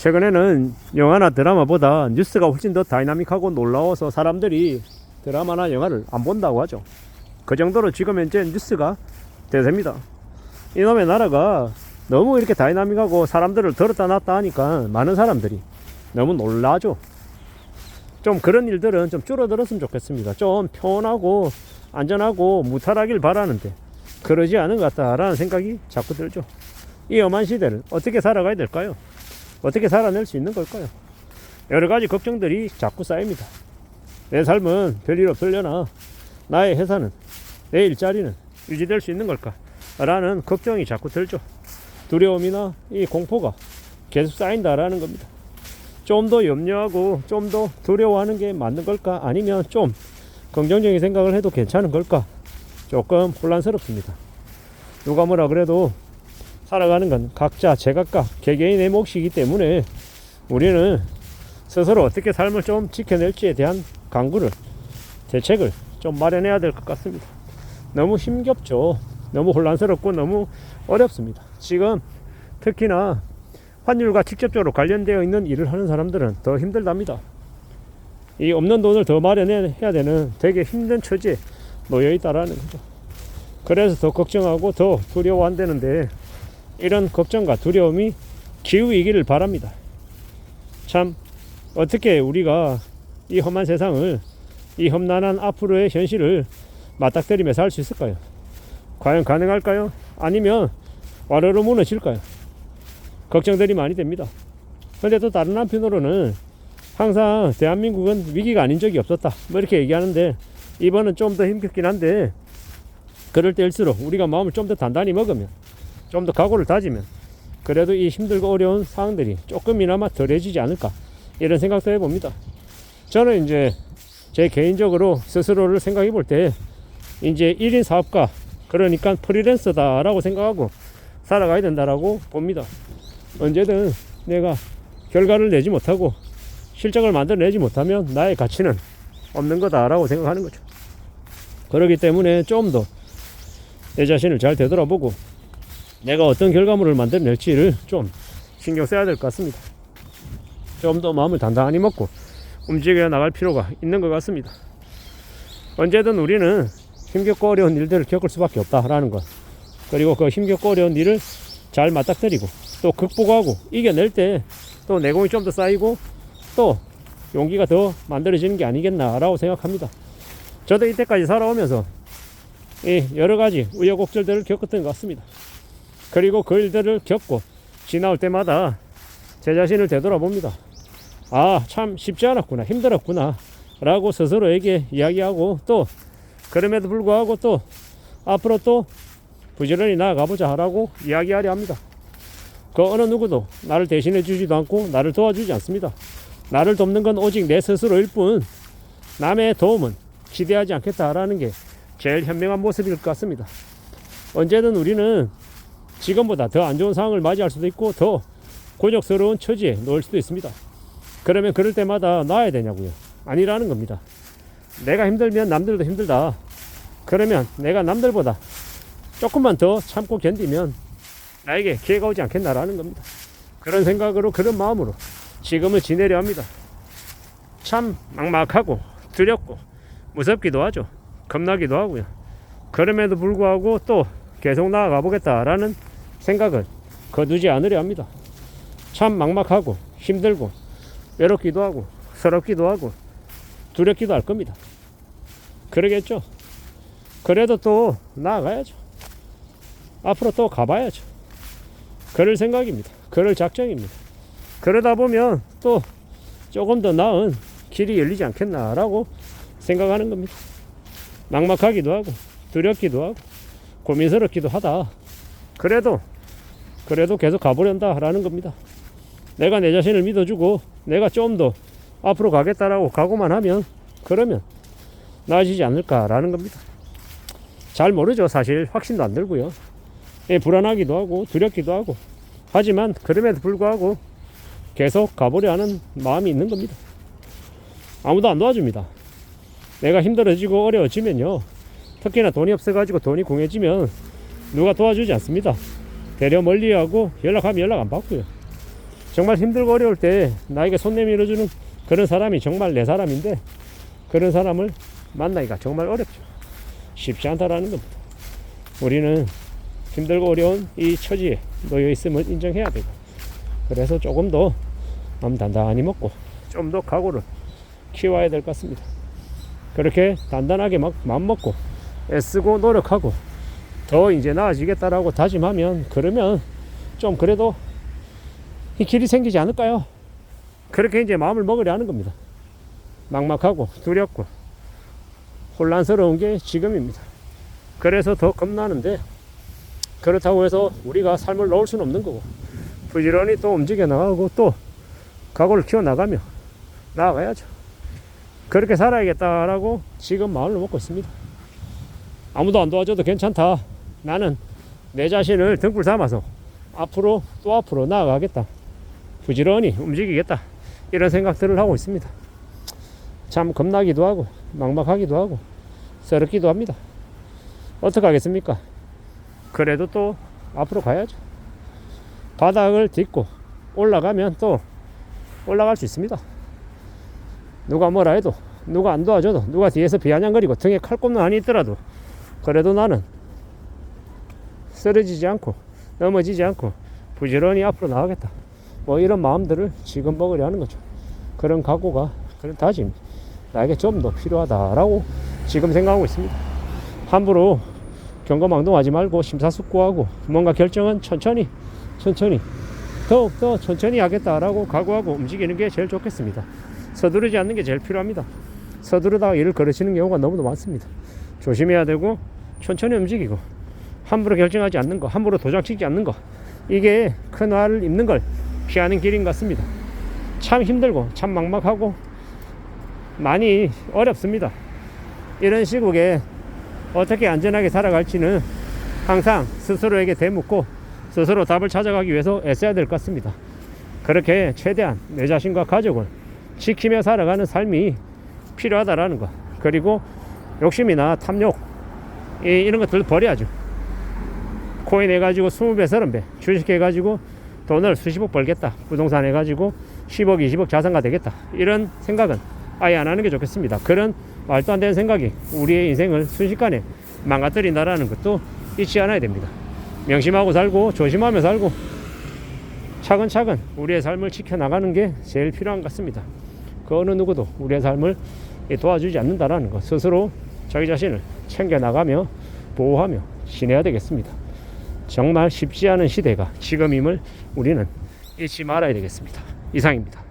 최근에는 영화나 드라마보다 뉴스가 훨씬 더 다이나믹하고 놀라워서 사람들이 드라마나 영화를 안 본다고 하죠. 그 정도로 지금 현재 뉴스가 대세입니다. 이놈의 나라가 너무 이렇게 다이나믹하고 사람들을 들었다 놨다 하니까 많은 사람들이 너무 놀라죠. 좀 그런 일들은 좀 줄어들었으면 좋겠습니다. 좀 편하고 안전하고 무탈하길 바라는데 그러지 않은 것 같다라는 생각이 자꾸 들죠. 이 엄한 시대를 어떻게 살아가야 될까요? 어떻게 살아낼 수 있는 걸까요? 여러 가지 걱정들이 자꾸 쌓입니다. 내 삶은 별일 없으려나? 나의 회사는, 내 일자리는 유지될 수 있는 걸까? 라는 걱정이 자꾸 들죠. 두려움이나 이 공포가 계속 쌓인다라는 겁니다. 좀 더 염려하고 좀 더 두려워하는 게 맞는 걸까? 아니면 좀 긍정적인 생각을 해도 괜찮은 걸까? 조금 혼란스럽습니다. 누가 뭐라 그래도 살아가는 건 각자 제각각 개개인의 몫이기 때문에 우리는 스스로 어떻게 삶을 좀 지켜낼지에 대한 강구를, 대책을 좀 마련해야 될 것 같습니다. 너무 힘겹죠. 너무 혼란스럽고 너무 어렵습니다. 지금 특히나 환율과 직접적으로 관련되어 있는 일을 하는 사람들은 더 힘들답니다. 이 없는 돈을 더 마련해야 되는 되게 힘든 처지에 놓여 있다라는 거죠. 그래서 더 걱정하고 더 두려워한다는데 이런 걱정과 두려움이 기우이기를 바랍니다. 참 어떻게 우리가 이 험한 세상을, 이 험난한 앞으로의 현실을 맞닥뜨리며 살 수 있을까요? 과연 가능할까요? 아니면 와르르 무너질까요? 걱정들이 많이 됩니다. 근데 또 다른 한편으로는 항상 대한민국은 위기가 아닌 적이 없었다 뭐 이렇게 얘기하는데 이번은 좀 더 힘겹긴 한데 그럴 때일수록 우리가 마음을 좀 더 단단히 먹으면, 좀 더 각오를 다지면 그래도 이 힘들고 어려운 상황들이 조금이나마 덜해지지 않을까 이런 생각도 해봅니다. 저는 이제 제 개인적으로 스스로를 생각해 볼 때 이제 1인 사업가, 그러니까 프리랜서다라고 생각하고 살아가야 된다라고 봅니다. 언제든 내가 결과를 내지 못하고 실적을 만들어내지 못하면 나의 가치는 없는 거다라고 생각하는 거죠. 그렇기 때문에 좀 더 내 자신을 잘 되돌아보고 내가 어떤 결과물을 만들어낼지를 좀 신경 써야 될 것 같습니다. 좀 더 마음을 단단히 먹고 움직여 나갈 필요가 있는 것 같습니다. 언제든 우리는 힘겹고 어려운 일들을 겪을 수밖에 없다라는 것, 그리고 그 힘겹고 어려운 일을 잘 맞닥뜨리고 또 극복하고 이겨낼 때 또 내공이 좀 더 쌓이고 또 용기가 더 만들어지는 게 아니겠나라고 생각합니다. 저도 이때까지 살아오면서 여러 가지 우여곡절들을 겪었던 것 같습니다. 그리고 그 일들을 겪고 지나올 때마다 제 자신을 되돌아봅니다. 아, 참 쉽지 않았구나, 힘들었구나 라고 스스로에게 이야기하고 또 그럼에도 불구하고 또 앞으로 또 부지런히 나아가보자 라고 이야기하려 합니다. 그 어느 누구도 나를 대신해 주지도 않고 나를 도와주지 않습니다. 나를 돕는 건 오직 내 스스로일 뿐 남의 도움은 기대하지 않겠다라는 게 제일 현명한 모습일 것 같습니다. 언제든 우리는 지금보다 더 안 좋은 상황을 맞이할 수도 있고 더 곤욕스러운 처지에 놓일 수도 있습니다. 그러면 그럴 때마다 나아야 되냐고요? 아니라는 겁니다. 내가 힘들면 남들도 힘들다. 그러면 내가 남들보다 조금만 더 참고 견디면 나에게 기회가 오지 않겠나라는 겁니다. 그런 생각으로, 그런 마음으로 지금을 지내려 합니다. 참 막막하고 두렵고 무섭기도 하죠. 겁나기도 하고요. 그럼에도 불구하고 또 계속 나아가 보겠다라는 생각을 거두지 않으려 합니다. 참 막막하고 힘들고 외롭기도 하고 서럽기도 하고 두렵기도 할 겁니다. 그러겠죠. 그래도 또 나아가야죠. 앞으로 또 가봐야죠. 그럴 생각입니다. 그럴 작정입니다. 그러다 보면 또 조금 더 나은 길이 열리지 않겠나라고 생각하는 겁니다. 막막하기도 하고 두렵기도 하고 고민스럽기도 하다. 그래도 계속 가보련다라는 겁니다. 내가 내 자신을 믿어주고 내가 좀 더 앞으로 가겠다라고 각오만 하면 그러면 나아지지 않을까라는 겁니다. 잘 모르죠. 사실 확신도 안 들고요. 불안하기도 하고 두렵기도 하고 하지만 그럼에도 불구하고 계속 가보려 하는 마음이 있는 겁니다. 아무도 안 도와줍니다. 내가 힘들어지고 어려워지면요, 특히나 돈이 없어가지고 돈이 궁해지면 누가 도와주지 않습니다. 되려 멀리하고 연락하면 연락 안 받고요. 정말 힘들고 어려울 때 나에게 손 내밀어주는 그런 사람이 정말 내 사람인데, 그런 사람을 만나기가 정말 어렵죠. 쉽지 않다라는 겁니다. 우리는 힘들고 어려운 이 처지에 놓여 있음을 인정해야 되고, 그래서 조금 더 마음 단단히 먹고 좀 더 각오를 키워야 될 것 같습니다. 그렇게 단단하게 막 마음 먹고 애쓰고 노력하고 더 이제 나아지겠다라고 다짐하면, 그러면 좀 그래도 이 길이 생기지 않을까요? 그렇게 이제 마음을 먹으려 하는 겁니다. 막막하고 두렵고 혼란스러운 게 지금입니다. 그래서 더 겁나는데, 그렇다고 해서 우리가 삶을 놓을 수는 없는 거고, 부지런히 또 움직여 나가고 또 각오를 키워 나가며 나아가야죠. 그렇게 살아야겠다라고 지금 마음을 먹고 있습니다. 아무도 안 도와줘도 괜찮다. 나는 내 자신을 등불 삼아서 앞으로 또 앞으로 나아가겠다. 부지런히 움직이겠다. 이런 생각들을 하고 있습니다. 참 겁나기도 하고 막막하기도 하고 서럽기도 합니다. 어떡하겠습니까? 그래도 또 앞으로 가야죠. 바닥을 딛고 올라가면 또 올라갈 수 있습니다. 누가 뭐라 해도, 누가 안 도와줘도, 누가 뒤에서 비아냥거리고 등에 칼꼽는 안이 있더라도, 그래도 나는 쓰러지지 않고 넘어지지 않고 부지런히 앞으로 나가겠다. 뭐 이런 마음들을 지금 먹으려 하는 거죠. 그런 각오가, 그런 다짐 나에게 좀 더 필요하다라고 지금 생각하고 있습니다. 함부로 경거망동하지 말고 심사숙고하고 뭔가 결정은 천천히 더욱더 천천히 하겠다라고 각오하고 움직이는 게 제일 좋겠습니다. 서두르지 않는 게 제일 필요합니다. 서두르다가 일을 거르치는 경우가 너무도 많습니다. 조심해야 되고 천천히 움직이고 함부로 결정하지 않는 거, 함부로 도장치지 않는 거, 이게 큰 화를 입는 걸 피하는 길인 것 같습니다. 참 힘들고 참 막막하고 많이 어렵습니다. 이런 시국에 어떻게 안전하게 살아갈지는 항상 스스로에게 되묻고 스스로 답을 찾아가기 위해서 애써야 될 것 같습니다. 그렇게 최대한 내 자신과 가족을 지키며 살아가는 삶이 필요하다라는 것, 그리고 욕심이나 탐욕 이런 것들 버려야죠. 코인 해가지고 20배 30배 주식 해가지고 돈을 수십억 벌겠다, 부동산 해가지고 10억 20억 자산가 되겠다, 이런 생각은 아예 안 하는 게 좋겠습니다. 그런 말도 안 되는 생각이 우리의 인생을 순식간에 망가뜨린다라는 것도 잊지 않아야 됩니다. 명심하고 살고 조심하며 살고 차근차근 우리의 삶을 지켜나가는 게 제일 필요한 것 같습니다. 그 어느 누구도 우리의 삶을 도와주지 않는다라는 것, 스스로 자기 자신을 챙겨나가며 보호하며 지내야 되겠습니다. 정말 쉽지 않은 시대가 지금임을 우리는 잊지 말아야 되겠습니다. 이상입니다.